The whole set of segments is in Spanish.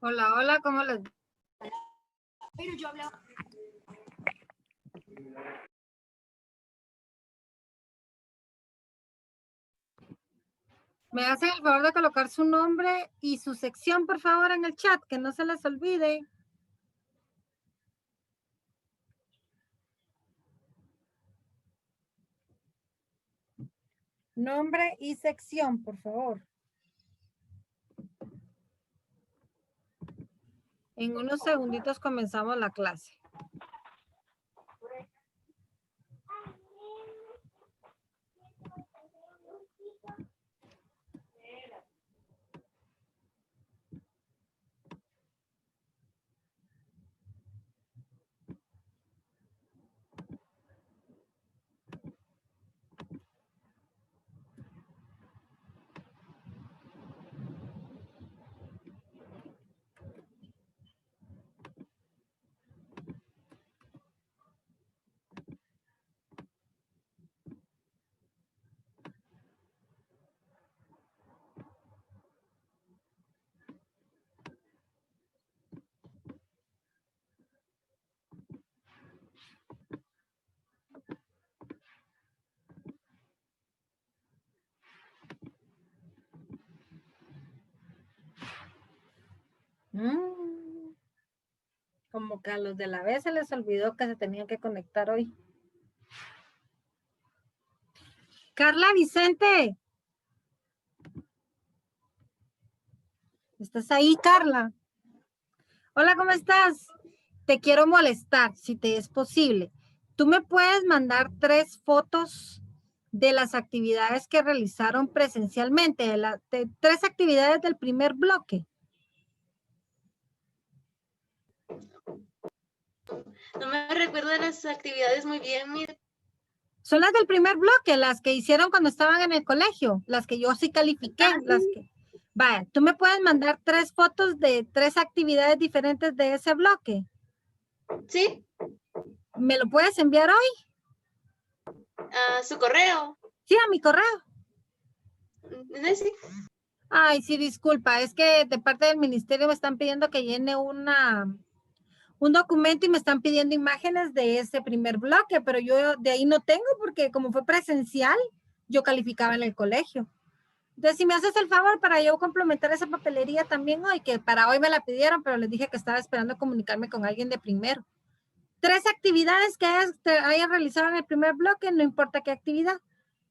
Hola, hola, ¿cómo les va? Pero yo hablaba. Me hacen el favor de colocar su nombre y su sección, por favor, en el chat, que no se les olvide. Nombre y sección, por favor. En unos segunditos comenzamos la clase. Como que a los de la vez se les olvidó que se tenían que conectar hoy. Carla Vicente. ¿Estás ahí, Carla? Hola, ¿cómo estás? Te quiero molestar, si te es posible. ¿Tú me puedes mandar 3 fotos de las actividades que realizaron presencialmente? De 3 actividades del primer bloque. No me recuerdo de las actividades muy bien. Son las del primer bloque, las que hicieron cuando estaban en el colegio, las que yo sí califiqué, las que... Vaya, ¿tú me puedes mandar 3 fotos de 3 actividades diferentes de ese bloque? Sí. ¿Me lo puedes enviar hoy? A su correo. Sí, a mi correo. Sí. Ay, sí, disculpa, es que de parte del ministerio me están pidiendo que llene un documento y me están pidiendo imágenes de ese primer bloque, pero yo de ahí no tengo porque como fue presencial, yo calificaba en el colegio. Entonces, si me haces el favor para yo complementar esa papelería también hoy, que para hoy me la pidieron, pero les dije que estaba esperando comunicarme con alguien de primero. 3 actividades que hayan realizado en el primer bloque, no importa qué actividad.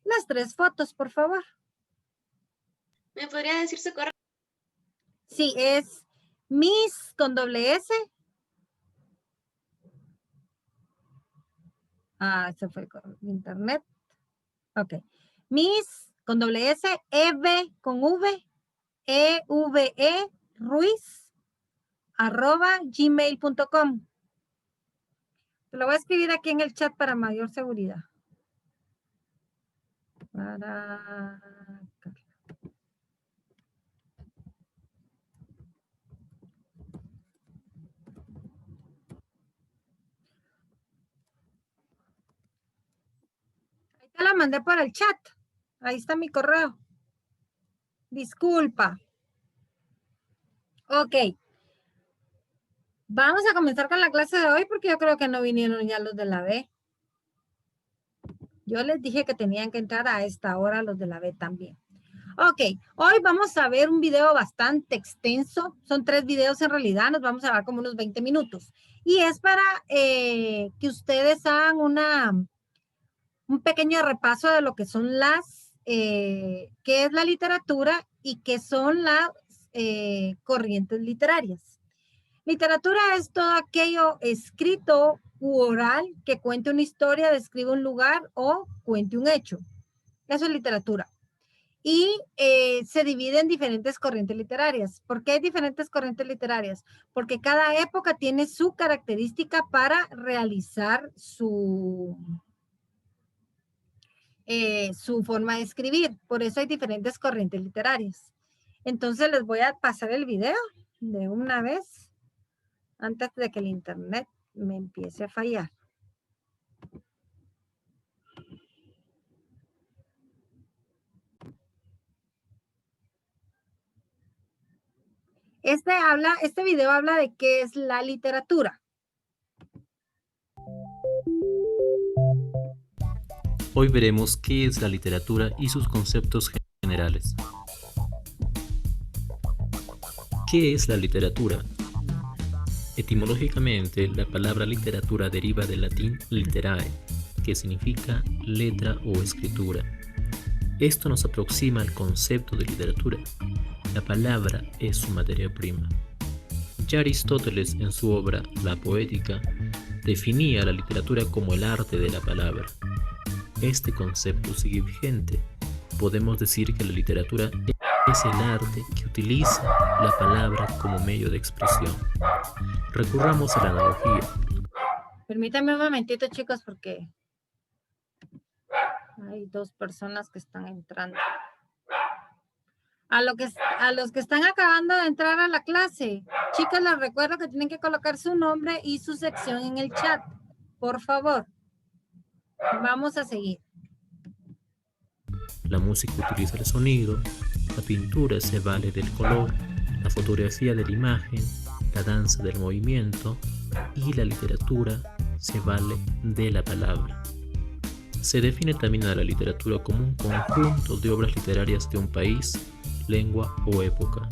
Las 3 fotos, por favor. ¿Me podría decir su correo? Sí, es Miss con doble S. Se fue con internet. Ok. Miss con doble S, EV con V, EVE Ruiz, @gmail.com. Te lo voy a escribir aquí en el chat para mayor seguridad. Ahí te la mandé por el chat. Ahí está mi correo. Disculpa. Ok. Vamos a comenzar con la clase de hoy porque yo creo que no vinieron ya los de la B. Yo les dije que tenían que entrar a esta hora los de la B también. Ok, hoy vamos a ver un video bastante extenso. Son 3 videos en realidad, nos vamos a dar como unos 20 minutos. Y es para que ustedes hagan un pequeño repaso de lo que son qué es la literatura y qué son las corrientes literarias. Literatura es todo aquello escrito u oral que cuente una historia, describe un lugar o cuente un hecho. Eso es literatura. Y se divide en diferentes corrientes literarias. ¿Por qué hay diferentes corrientes literarias? Porque cada época tiene su característica para realizar su forma de escribir. Por eso hay diferentes corrientes literarias. Entonces les voy a pasar el video de una vez antes de que el internet me empiece a fallar. Este video habla de qué es la literatura. Hoy veremos qué es la literatura y sus conceptos generales. ¿Qué es la literatura? Etimológicamente, la palabra literatura deriva del latín literae, que significa letra o escritura. Esto nos aproxima al concepto de literatura. La palabra es su materia prima. Ya Aristóteles, en su obra La Poética, definía la literatura como el arte de la palabra. Este concepto sigue vigente. Podemos decir que la literatura es el arte que utiliza la palabra como medio de expresión. Recurramos a la analogía. Permítanme un momentito, chicos, porque hay dos personas que están entrando. A los que están acabando de entrar a la clase, chicos, les recuerdo que tienen que colocar su nombre y su sección en el chat. Por favor. Vamos a seguir. La música utiliza el sonido, la pintura se vale del color, la fotografía de la imagen, la danza del movimiento y la literatura se vale de la palabra. Se define también a la literatura como un conjunto de obras literarias de un país, lengua o época.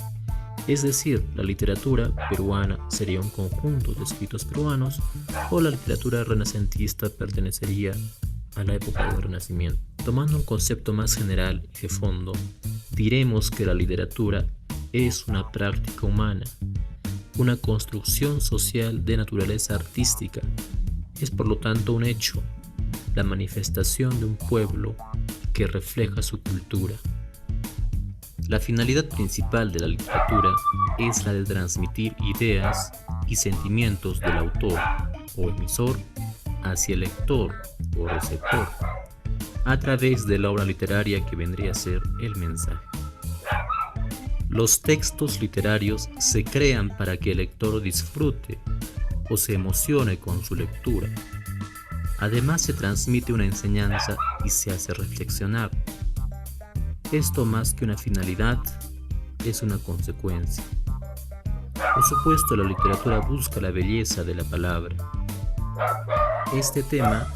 Es decir, la literatura peruana sería un conjunto de escritos peruanos o la literatura renacentista pertenecería a la época del Renacimiento. Tomando un concepto más general y de fondo, diremos que la literatura es una práctica humana, una construcción social de naturaleza artística. Es por lo tanto un hecho, la manifestación de un pueblo que refleja su cultura. La finalidad principal de la literatura es la de transmitir ideas y sentimientos del autor o emisor hacia el lector o receptor a través de la obra literaria que vendría a ser el mensaje. Los textos literarios se crean para que el lector disfrute o se emocione con su lectura. Además se transmite una enseñanza y se hace reflexionar. Esto más que una finalidad es una consecuencia. Por supuesto, la literatura busca la belleza de la palabra. Este tema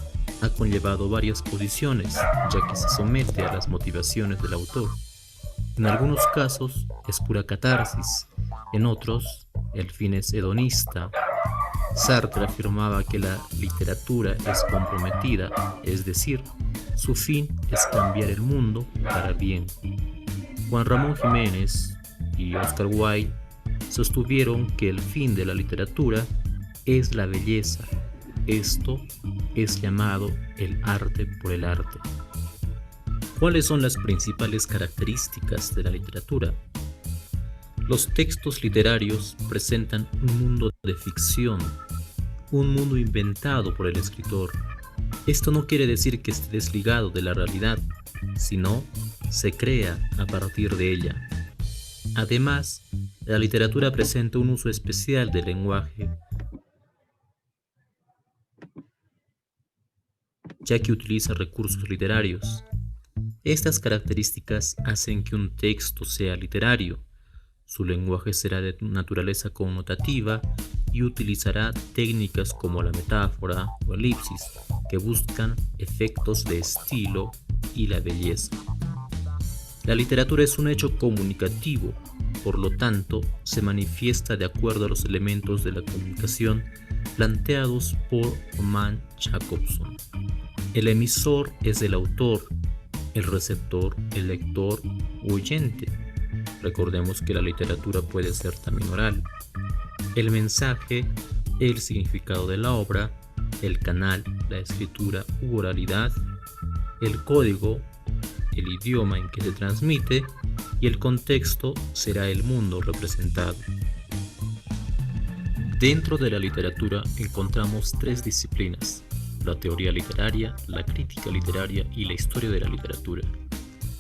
ha conllevado varias posiciones, ya que se somete a las motivaciones del autor. En algunos casos es pura catarsis, en otros el fin es hedonista. Sartre afirmaba que la literatura es comprometida, es decir, su fin es cambiar el mundo para bien. Juan Ramón Jiménez y Oscar Wilde sostuvieron que el fin de la literatura es la belleza. Esto es llamado el arte por el arte. ¿Cuáles son las principales características de la literatura? Los textos literarios presentan un mundo de ficción, un mundo inventado por el escritor. Esto no quiere decir que esté desligado de la realidad, sino se crea a partir de ella. Además, la literatura presenta un uso especial del lenguaje, ya que utiliza recursos literarios. Estas características hacen que un texto sea literario. Su lenguaje será de naturaleza connotativa y utilizará técnicas como la metáfora o elipsis, que buscan efectos de estilo y la belleza. La literatura es un hecho comunicativo, por lo tanto, se manifiesta de acuerdo a los elementos de la comunicación planteados por Roman Jakobson. El emisor es el autor, el receptor, el lector o oyente. Recordemos que la literatura puede ser también oral. El mensaje, el significado de la obra, el canal, la escritura u oralidad, el código, el idioma en que se transmite y el contexto será el mundo representado. Dentro de la literatura encontramos tres disciplinas: la teoría literaria, la crítica literaria y la historia de la literatura.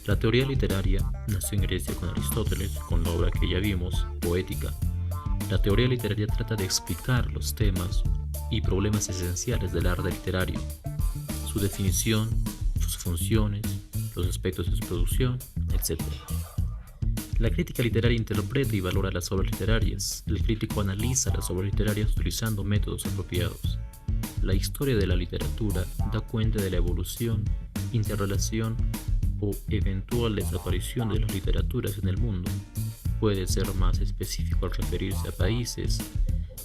La teoría literaria nació en Grecia con Aristóteles, con la obra que ya vimos, Poética. La teoría literaria trata de explicar los temas y problemas esenciales del arte literario, su definición, sus funciones, los aspectos de su producción, etc. La crítica literaria interpreta y valora las obras literarias. El crítico analiza las obras literarias utilizando métodos apropiados. La historia de la literatura da cuenta de la evolución, interrelación o eventual desaparición de las literaturas en el mundo. Puede ser más específico al referirse a países.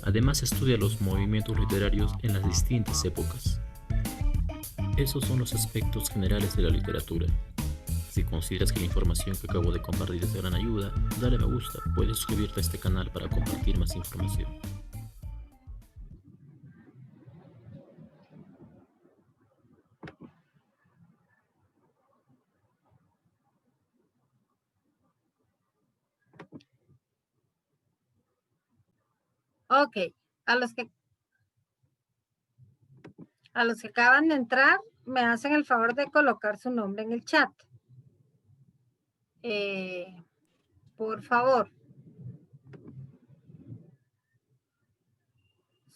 Además, estudia los movimientos literarios en las distintas épocas. Esos son los aspectos generales de la literatura. Si consideras que la información que acabo de compartir es de gran ayuda, dale me gusta, puedes suscribirte a este canal para compartir más información. Ok, a los que acaban de entrar, me hacen el favor de colocar su nombre en el chat. Por favor.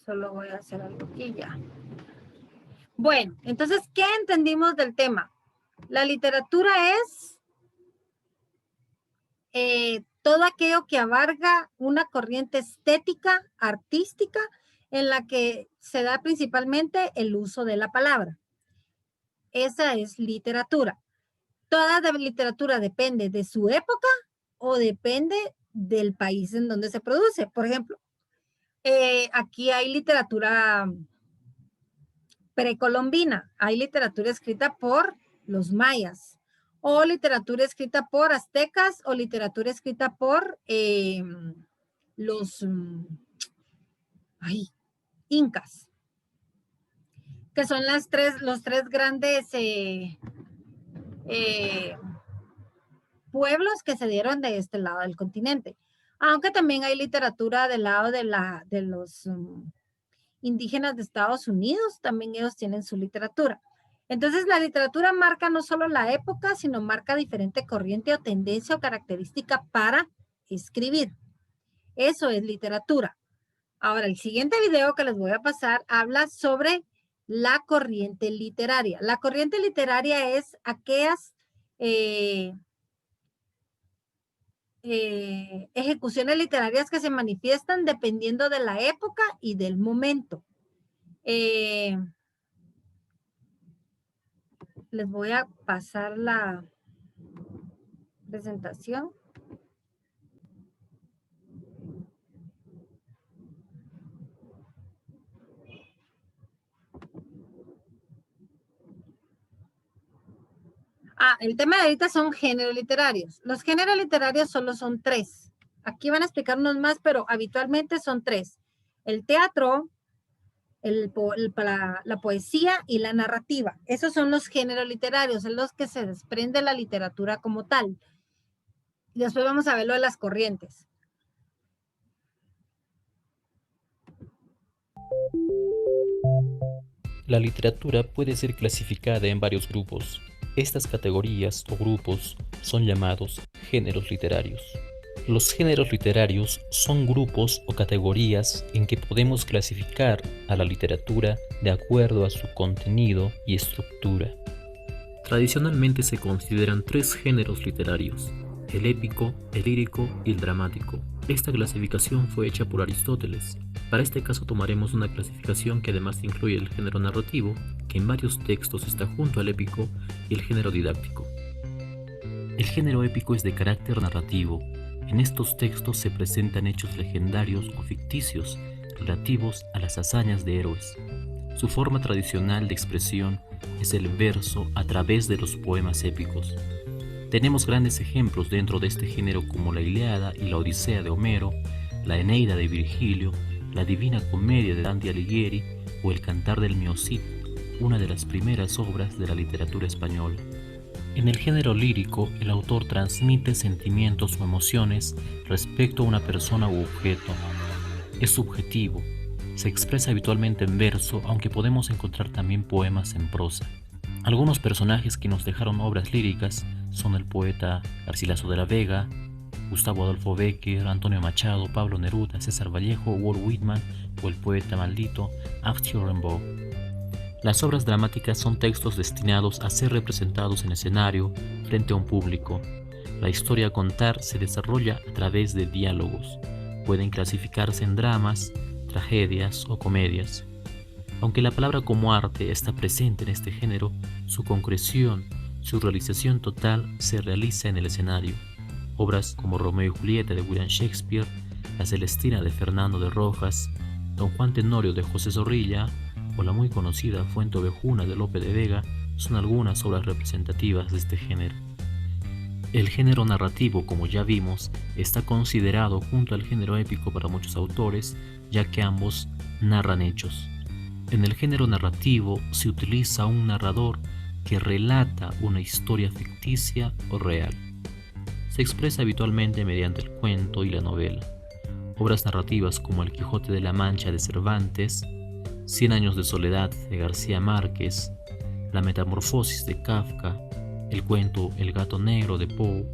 Solo voy a hacer algo aquí ya. Bueno, entonces, ¿qué entendimos del tema? La literatura es todo aquello que abarca una corriente estética, artística, en la que se da principalmente el uso de la palabra. Esa es literatura. Toda literatura depende de su época o depende del país en donde se produce. Por ejemplo, aquí hay literatura precolombina, hay literatura escrita por los mayas, o literatura escrita por aztecas, o literatura escrita por los incas, que son los tres grandes pueblos que se dieron de este lado del continente. Aunque también hay literatura del lado de los indígenas de Estados Unidos, también ellos tienen su literatura. Entonces, la literatura marca no solo la época, sino marca diferente corriente o tendencia o característica para escribir. Eso es literatura. Ahora, el siguiente video que les voy a pasar habla sobre la corriente literaria. La corriente literaria es aquellas ejecuciones literarias que se manifiestan dependiendo de la época y del momento. Les voy a pasar la presentación. El tema de ahorita son géneros literarios. Los géneros literarios solo son 3. Aquí van a explicarnos más, pero habitualmente son 3. El teatro, la poesía y la narrativa. Esos son los géneros literarios, en los que se desprende la literatura como tal. Y después vamos a ver lo de las corrientes. La literatura puede ser clasificada en varios grupos. Estas categorías o grupos son llamados géneros literarios. Los géneros literarios son grupos o categorías en que podemos clasificar a la literatura de acuerdo a su contenido y estructura. Tradicionalmente se consideran 3 géneros literarios: el épico, el lírico y el dramático. Esta clasificación fue hecha por Aristóteles. Para este caso tomaremos una clasificación que además incluye el género narrativo, que en varios textos está junto al épico, y el género didáctico. El género épico es de carácter narrativo. En estos textos se presentan hechos legendarios o ficticios relativos a las hazañas de héroes. Su forma tradicional de expresión es el verso a través de los poemas épicos. Tenemos grandes ejemplos dentro de este género como la Ilíada y la Odisea de Homero, la Eneida de Virgilio, la Divina Comedia de Dante Alighieri o el Cantar del Mio Cid, una de las primeras obras de la literatura española. En el género lírico, el autor transmite sentimientos o emociones respecto a una persona u objeto. Es subjetivo, se expresa habitualmente en verso, aunque podemos encontrar también poemas en prosa. Algunos personajes que nos dejaron obras líricas son el poeta Garcilaso de la Vega, Gustavo Adolfo Bécquer, Antonio Machado, Pablo Neruda, César Vallejo, Walt Whitman o el poeta maldito Arthur Rimbaud. Las obras dramáticas son textos destinados a ser representados en escenario frente a un público. La historia a contar se desarrolla a través de diálogos. Pueden clasificarse en dramas, tragedias o comedias. Aunque la palabra como arte está presente en este género, su concreción, su realización total se realiza en el escenario. Obras como Romeo y Julieta de William Shakespeare, La Celestina de Fernando de Rojas, Don Juan Tenorio de José Zorrilla o la muy conocida Fuente Ovejuna de Lope de Vega son algunas obras representativas de este género. El género narrativo, como ya vimos, está considerado junto al género épico para muchos autores, ya que ambos narran hechos. En el género narrativo se utiliza un narrador que relata una historia ficticia o real. Se expresa habitualmente mediante el cuento y la novela. Obras narrativas como El Quijote de la Mancha de Cervantes, Cien años de soledad de García Márquez, La Metamorfosis de Kafka, el cuento El gato negro de Poe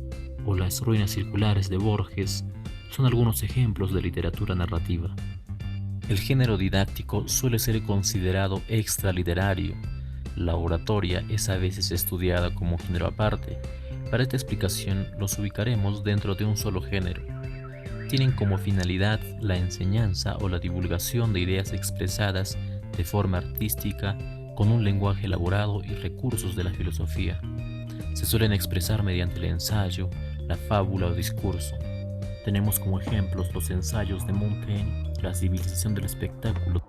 o Las ruinas circulares de Borges son algunos ejemplos de literatura narrativa. El género didáctico suele ser considerado extraliterario. La oratoria es a veces estudiada como género aparte. Para esta explicación los ubicaremos dentro de un solo género. Tienen como finalidad la enseñanza o la divulgación de ideas expresadas de forma artística con un lenguaje elaborado y recursos de la filosofía. Se suelen expresar mediante el ensayo, la fábula o discurso. Tenemos como ejemplos los ensayos de Montaigne, La civilización del espectáculo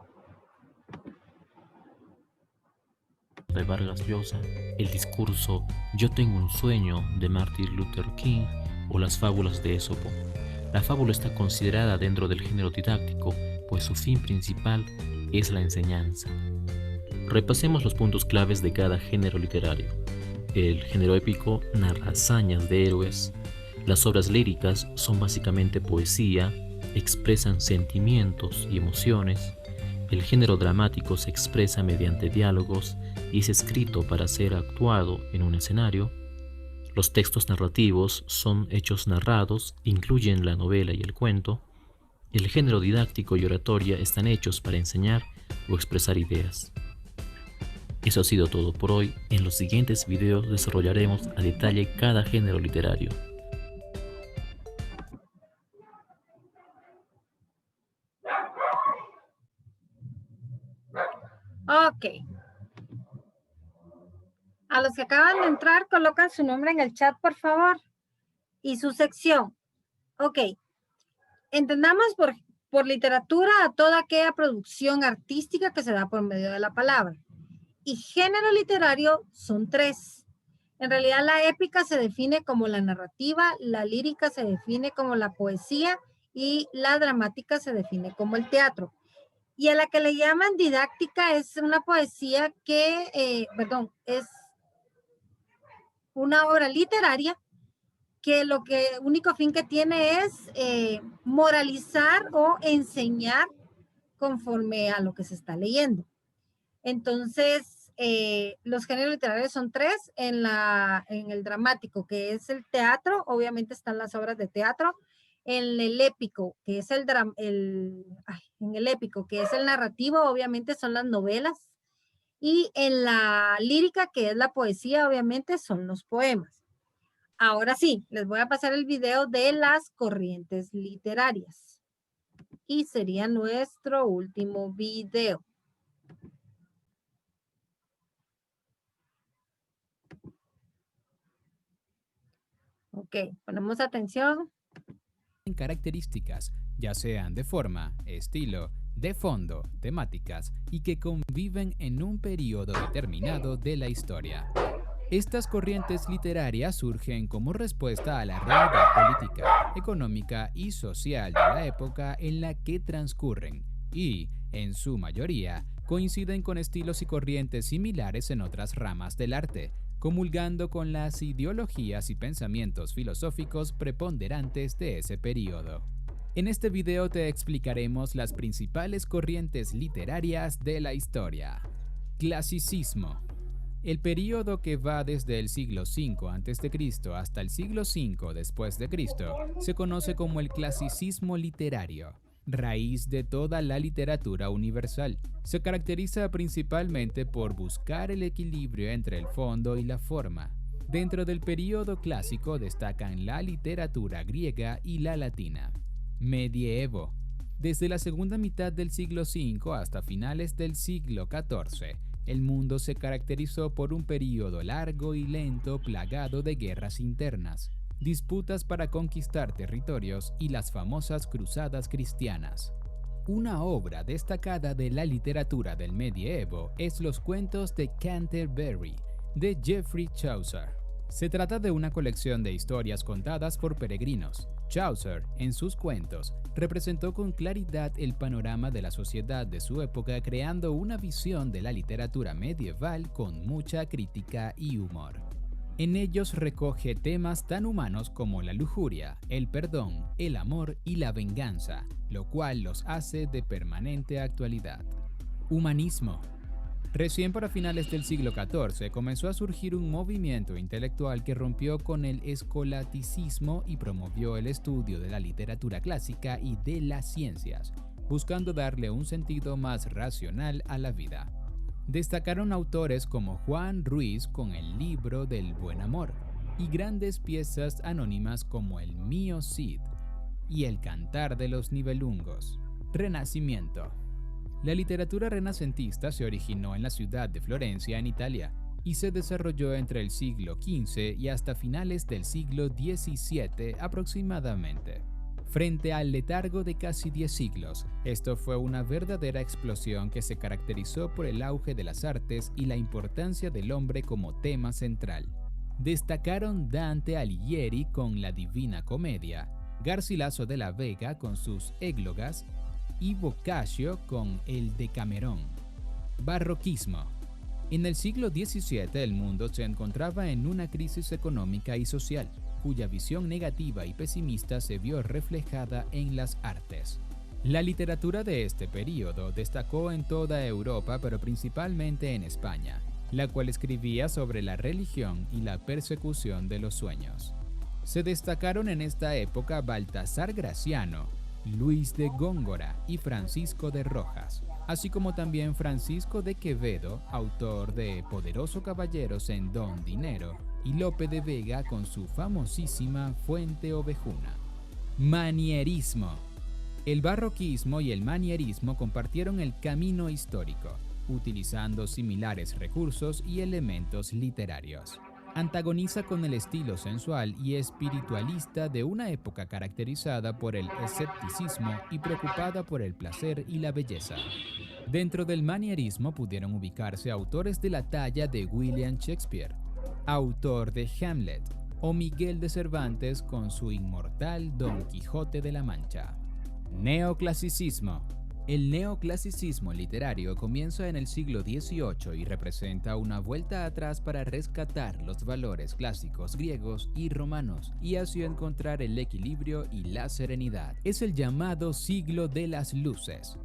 de Vargas Llosa, el discurso Yo tengo un sueño de Martin Luther King o las fábulas de Esopo. La fábula está considerada dentro del género didáctico, pues su fin principal es la enseñanza. Repasemos los puntos claves de cada género literario. El género épico narra hazañas de héroes. Las obras líricas son básicamente poesía, expresan sentimientos y emociones. El género dramático se expresa mediante diálogos y es escrito para ser actuado en un escenario. Los textos narrativos son hechos narrados, incluyen la novela y el cuento. El género didáctico y oratoria están hechos para enseñar o expresar ideas. Eso ha sido todo por hoy. En los siguientes videos desarrollaremos a detalle cada género literario. Ok. A los que acaban de entrar, colocan su nombre en el chat, por favor. Y su sección. Ok. Entendamos por literatura a toda aquella producción artística que se da por medio de la palabra. Y género literario son 3. En realidad la épica se define como la narrativa, la lírica se define como la poesía y la dramática se define como el teatro. Y a la que le llaman didáctica es una poesía que, es una obra literaria que lo único fin que tiene es moralizar o enseñar conforme a lo que se está leyendo. Entonces, los géneros literarios son 3. En el dramático, que es el teatro, obviamente están las obras de teatro. En el épico, que es el narrativo, obviamente son las novelas. Y en la lírica, que es la poesía, obviamente son los poemas. Ahora sí, les voy a pasar el video de las corrientes literarias. Y sería nuestro último video. Ok, ponemos atención. Características, ya sean de forma, estilo, de fondo, temáticas y que conviven en un periodo determinado de la historia. Estas corrientes literarias surgen como respuesta a la realidad política, económica y social de la época en la que transcurren y, en su mayoría, coinciden con estilos y corrientes similares en otras ramas del arte, comulgando con las ideologías y pensamientos filosóficos preponderantes de ese periodo. En este video te explicaremos las principales corrientes literarias de la historia. Clasicismo. El periodo que va desde el siglo V a.C. hasta el siglo V después de Cristo se conoce como el clasicismo literario, raíz de toda la literatura universal. Se caracteriza principalmente por buscar el equilibrio entre el fondo y la forma. Dentro del período clásico destacan la literatura griega y la latina. Medievo. Desde la segunda mitad del siglo V hasta finales del siglo XIV, el mundo se caracterizó por un período largo y lento plagado de guerras internas, disputas para conquistar territorios y las famosas cruzadas cristianas. Una obra destacada de la literatura del medievo es Los cuentos de Canterbury, de Geoffrey Chaucer. Se trata de una colección de historias contadas por peregrinos. Chaucer, en sus cuentos, representó con claridad el panorama de la sociedad de su época, creando una visión de la literatura medieval con mucha crítica y humor. En ellos recoge temas tan humanos como la lujuria, el perdón, el amor y la venganza, lo cual los hace de permanente actualidad. Humanismo. Recién para finales del siglo XIV comenzó a surgir un movimiento intelectual que rompió con el escolasticismo y promovió el estudio de la literatura clásica y de las ciencias, buscando darle un sentido más racional a la vida. Destacaron autores como Juan Ruiz con el libro del Buen Amor y grandes piezas anónimas como el Mío Cid y el Cantar de los Nibelungos. Renacimiento. La literatura renacentista se originó en la ciudad de Florencia, en Italia, y se desarrolló entre el siglo XV y hasta finales del siglo XVII aproximadamente. Frente al letargo de casi 10 siglos, esto fue una verdadera explosión que se caracterizó por el auge de las artes y la importancia del hombre como tema central. Destacaron Dante Alighieri con la Divina Comedia, Garcilaso de la Vega con sus églogas y Boccaccio con el Decamerón. Barroquismo. En el siglo XVII el mundo se encontraba en una crisis económica y social, cuya visión negativa y pesimista se vio reflejada en las artes. La literatura de este período destacó en toda Europa, pero principalmente en España, la cual escribía sobre la religión y la persecución de los sueños. Se destacaron en esta época Baltasar Graciano, Luis de Góngora y Francisco de Rojas, así como también Francisco de Quevedo, autor de Poderoso Caballeros en Don Dinero, y Lope de Vega con su famosísima Fuente Ovejuna. Manierismo. El barroquismo y el manierismo compartieron el camino histórico, utilizando similares recursos y elementos literarios. Antagoniza con el estilo sensual y espiritualista de una época caracterizada por el escepticismo y preocupada por el placer y la belleza. Dentro del manierismo pudieron ubicarse autores de la talla de William Shakespeare, autor de Hamlet, o Miguel de Cervantes con su inmortal Don Quijote de la Mancha. Neoclasicismo. El neoclasicismo literario comienza en el siglo XVIII y representa una vuelta atrás para rescatar los valores clásicos griegos y romanos y así encontrar el equilibrio y la serenidad. Es el llamado siglo de las luces,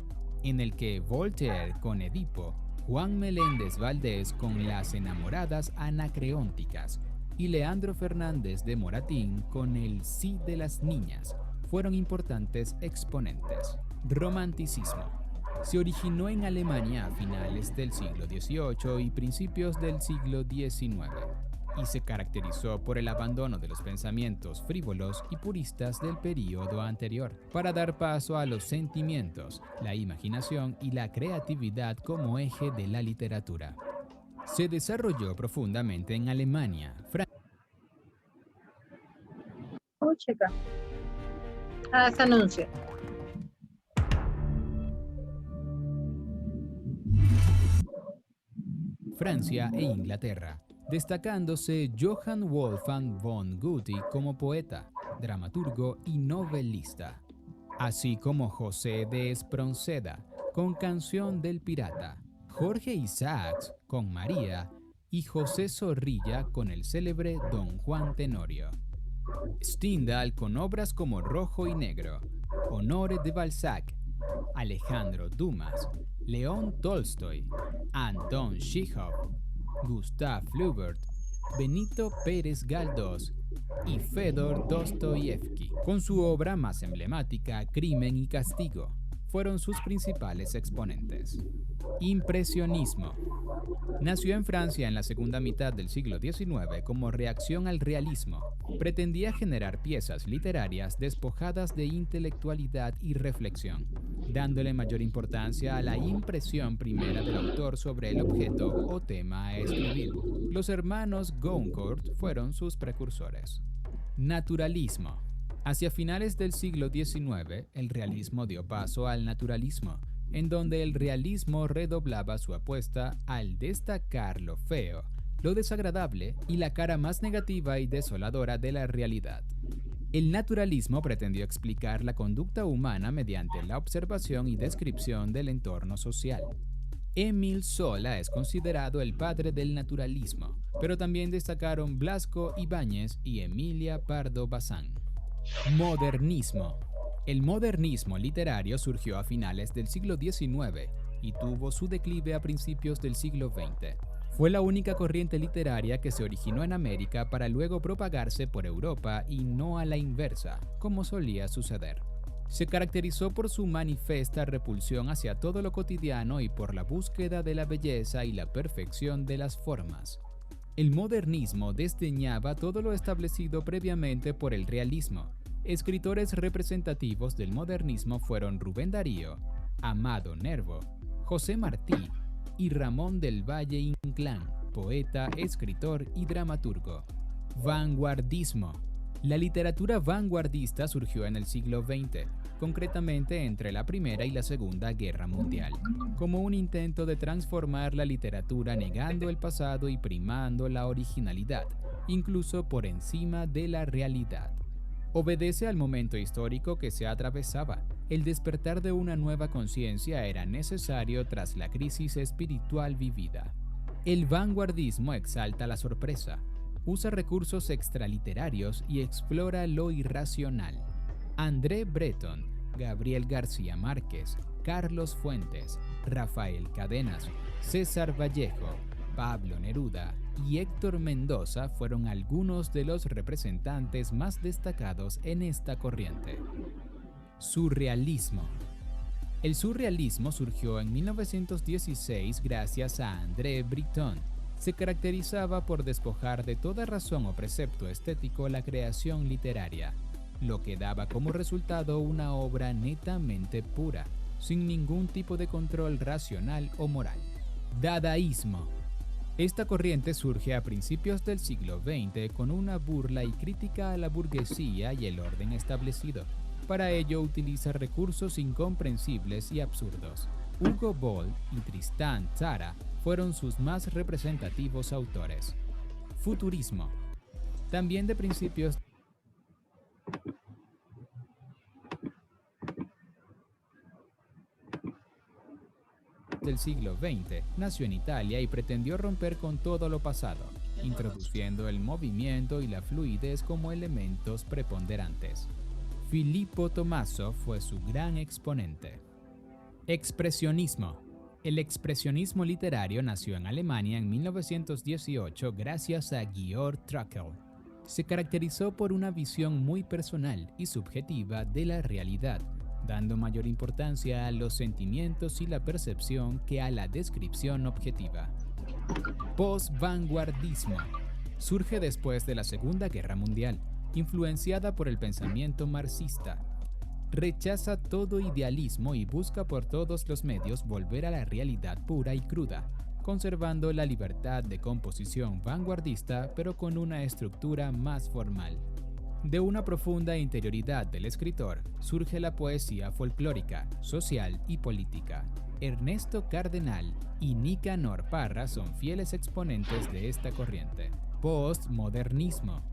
en el que Voltaire con Edipo, Juan Meléndez Valdés con Las enamoradas anacreónticas y Leandro Fernández de Moratín con El Cid de las niñas fueron importantes exponentes. Romanticismo. Se originó en Alemania a finales del siglo XVIII y principios del siglo XIX y se caracterizó por el abandono de los pensamientos frívolos y puristas del período anterior, para dar paso a los sentimientos, la imaginación y la creatividad como eje de la literatura. Se desarrolló profundamente en Alemania, Chica. Este anuncio. Francia e Inglaterra, destacándose Johann Wolfgang von Goethe como poeta, dramaturgo y novelista, así como José de Espronceda con Canción del Pirata, Jorge Isaacs con María y José Zorrilla con el célebre Don Juan Tenorio. Stendhal con obras como Rojo y Negro, Honoré de Balzac, Alejandro Dumas, León Tolstoy, Anton Chekhov, Gustav Flaubert, Benito Pérez Galdós y Fedor Dostoyevsky, con su obra más emblemática Crimen y Castigo. fueron sus principales exponentes. Impresionismo. Nació en Francia en la segunda mitad del siglo XIX como reacción al realismo. Pretendía generar piezas literarias despojadas de intelectualidad y reflexión, dándole mayor importancia a la impresión primera del autor sobre el objeto o tema a escribir. Los hermanos Goncourt fueron sus precursores. Naturalismo. Hacia finales del siglo XIX, el realismo dio paso al naturalismo, en donde el realismo redoblaba su apuesta al destacar lo feo, lo desagradable y la cara más negativa y desoladora de la realidad. El naturalismo pretendió explicar la conducta humana mediante la observación y descripción del entorno social. Émile Zola es considerado el padre del naturalismo, pero también destacaron Blasco Ibáñez y Emilia Pardo Bazán. Modernismo. El modernismo literario surgió a finales del siglo XIX y tuvo su declive a principios del siglo XX. Fue la única corriente literaria que se originó en América para luego propagarse por Europa y no a la inversa, como solía suceder. Se caracterizó por su manifiesta repulsión hacia todo lo cotidiano y por la búsqueda de la belleza y la perfección de las formas. El modernismo desdeñaba todo lo establecido previamente por el realismo. Escritores representativos del modernismo fueron Rubén Darío, Amado Nervo, José Martí y Ramón del Valle Inclán, poeta, escritor y dramaturgo. Vanguardismo. La literatura vanguardista surgió en el siglo XX, concretamente entre la Primera y la Segunda Guerra Mundial, como un intento de transformar la literatura negando el pasado y primando la originalidad, incluso por encima de la realidad. Obedece al momento histórico que se atravesaba. El despertar de una nueva conciencia era necesario tras la crisis espiritual vivida. El vanguardismo exalta la sorpresa, usa recursos extraliterarios y explora lo irracional. André Breton, Gabriel García Márquez, Carlos Fuentes, Rafael Cadenas, César Vallejo, Pablo Neruda y Héctor Mendoza fueron algunos de los representantes más destacados en esta corriente. Surrealismo. El surrealismo surgió en 1916 gracias a André Breton. Se caracterizaba por despojar de toda razón o precepto estético la creación literaria, lo que daba como resultado una obra netamente pura, sin ningún tipo de control racional o moral. Dadaísmo. Esta corriente surge a principios del siglo XX con una burla y crítica a la burguesía y el orden establecido. Para ello utiliza recursos incomprensibles y absurdos. Hugo Boll y Tristan Tzara fueron sus más representativos autores. Futurismo. También de principios del siglo XX, nació en Italia y pretendió romper con todo lo pasado, introduciendo el movimiento y la fluidez como elementos preponderantes. Filippo Tommaso fue su gran exponente. Expresionismo. El expresionismo literario nació en Alemania en 1918 gracias a Georg Trakl. Se caracterizó por una visión muy personal y subjetiva de la realidad, dando mayor importancia a los sentimientos y la percepción que a la descripción objetiva. Post-vanguardismo. Surge después de la Segunda Guerra Mundial, influenciada por el pensamiento marxista. Rechaza todo idealismo y busca por todos los medios volver a la realidad pura y cruda, conservando la libertad de composición vanguardista pero con una estructura más formal. De una profunda interioridad del escritor surge la poesía folclórica, social y política. Ernesto Cardenal y Nicanor Parra son fieles exponentes de esta corriente. Postmodernismo.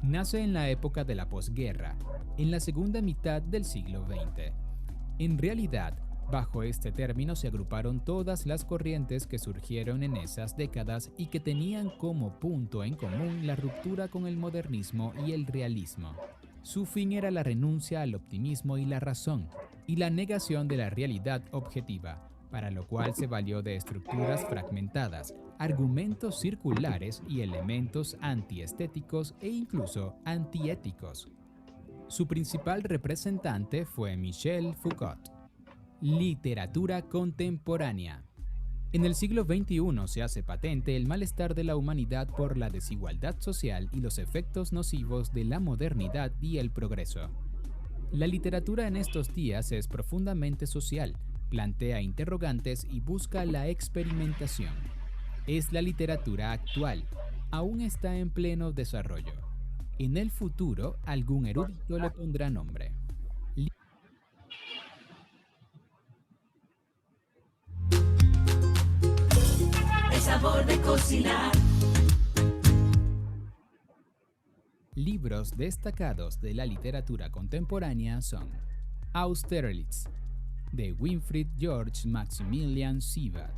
Nace en la época de la posguerra, en la segunda mitad del siglo XX. En realidad, bajo este término se agruparon todas las corrientes que surgieron en esas décadas y que tenían como punto en común la ruptura con el modernismo y el realismo. Su fin era la renuncia al optimismo y la razón, y la negación de la realidad objetiva, para lo cual se valió de estructuras fragmentadas, argumentos circulares y elementos antiestéticos e incluso antiéticos. Su principal representante fue Michel Foucault. Literatura contemporánea. En el siglo XXI se hace patente el malestar de la humanidad por la desigualdad social y los efectos nocivos de la modernidad y el progreso. La literatura en estos días es profundamente social, plantea interrogantes y busca la experimentación. Es la literatura actual, aún está en pleno desarrollo. En el futuro, algún erudito le pondrá nombre. El sabor de cocinar. Libros destacados de la literatura contemporánea son Austerlitz, de Winfried Georg Maximilian Sivat,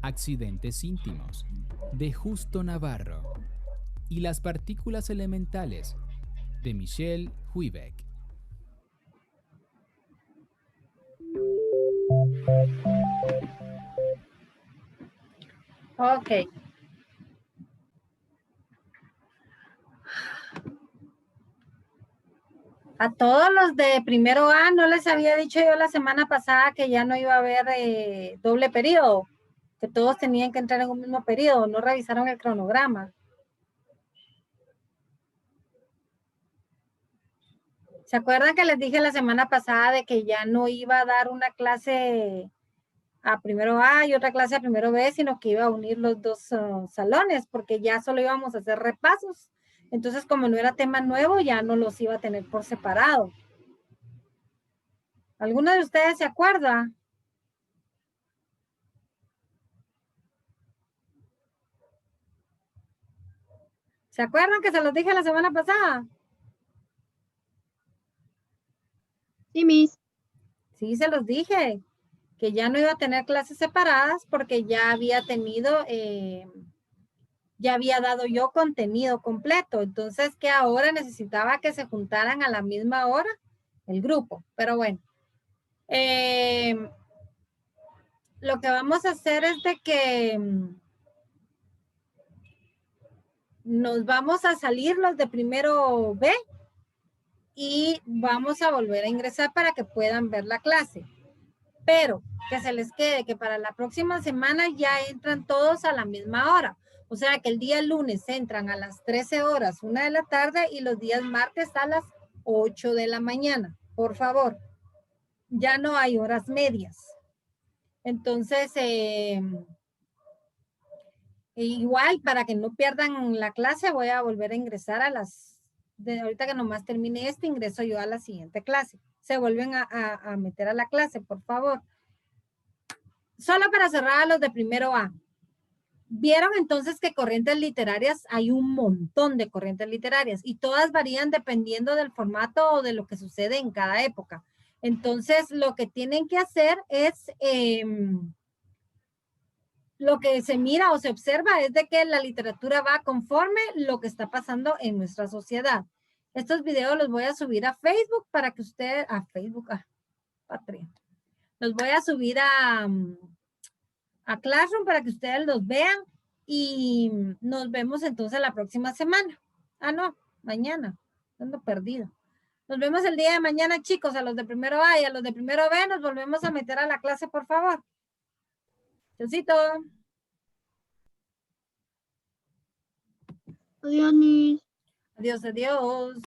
Accidentes íntimos, de Justo Navarro, y Las partículas elementales, de Michel Houellebecq. Ok. A todos los de primero A, ¿no les había dicho yo la semana pasada que ya no iba a haber doble periodo? Que todos tenían que entrar en un mismo periodo, no revisaron el cronograma. ¿Se acuerdan que les dije la semana pasada de que ya no iba a dar una clase a primero A y otra clase a primero B, sino que iba a unir los dos salones, porque ya solo íbamos a hacer repasos? Entonces, como no era tema nuevo, ya no los iba a tener por separado. ¿Alguno de ustedes se acuerda? ¿Se acuerdan que se los dije la semana pasada? Sí, Miss. Sí, se los dije, que ya no iba a tener clases separadas porque ya había tenido, ya había dado yo contenido completo. Entonces, que ahora necesitaba que se juntaran a la misma hora el grupo. Pero bueno, lo que vamos a hacer es de que nos vamos a salir los de primero B y vamos a volver a ingresar para que puedan ver la clase. Pero que se les quede que para la próxima semana ya entran todos a la misma hora. O sea que el día lunes entran a las 13 horas, 1 de la tarde, y los días martes a las 8 de la mañana. Por favor, ya no hay horas medias. Entonces, igual para que no pierdan la clase, voy a volver a ingresar a ahorita que nomás termine ingreso yo a la siguiente clase. Se vuelven a meter a la clase, por favor. Solo para cerrar a los de primero A. Vieron entonces que corrientes literarias, hay un montón de corrientes literarias y todas varían dependiendo del formato o de lo que sucede en cada época. Entonces, lo que tienen que hacer es, lo que se mira o se observa es de que la literatura va conforme lo que está pasando en nuestra sociedad. Estos videos los voy a subir a Facebook para que ustedes, Patria. Los voy a subir a Classroom para que ustedes los vean y nos vemos entonces la próxima semana. No, mañana. Ando perdido. Nos vemos el día de mañana, chicos, a los de primero A y a los de primero B nos volvemos a meter a la clase, por favor. Chaucito. Adiós, Miss. Adiós, adiós.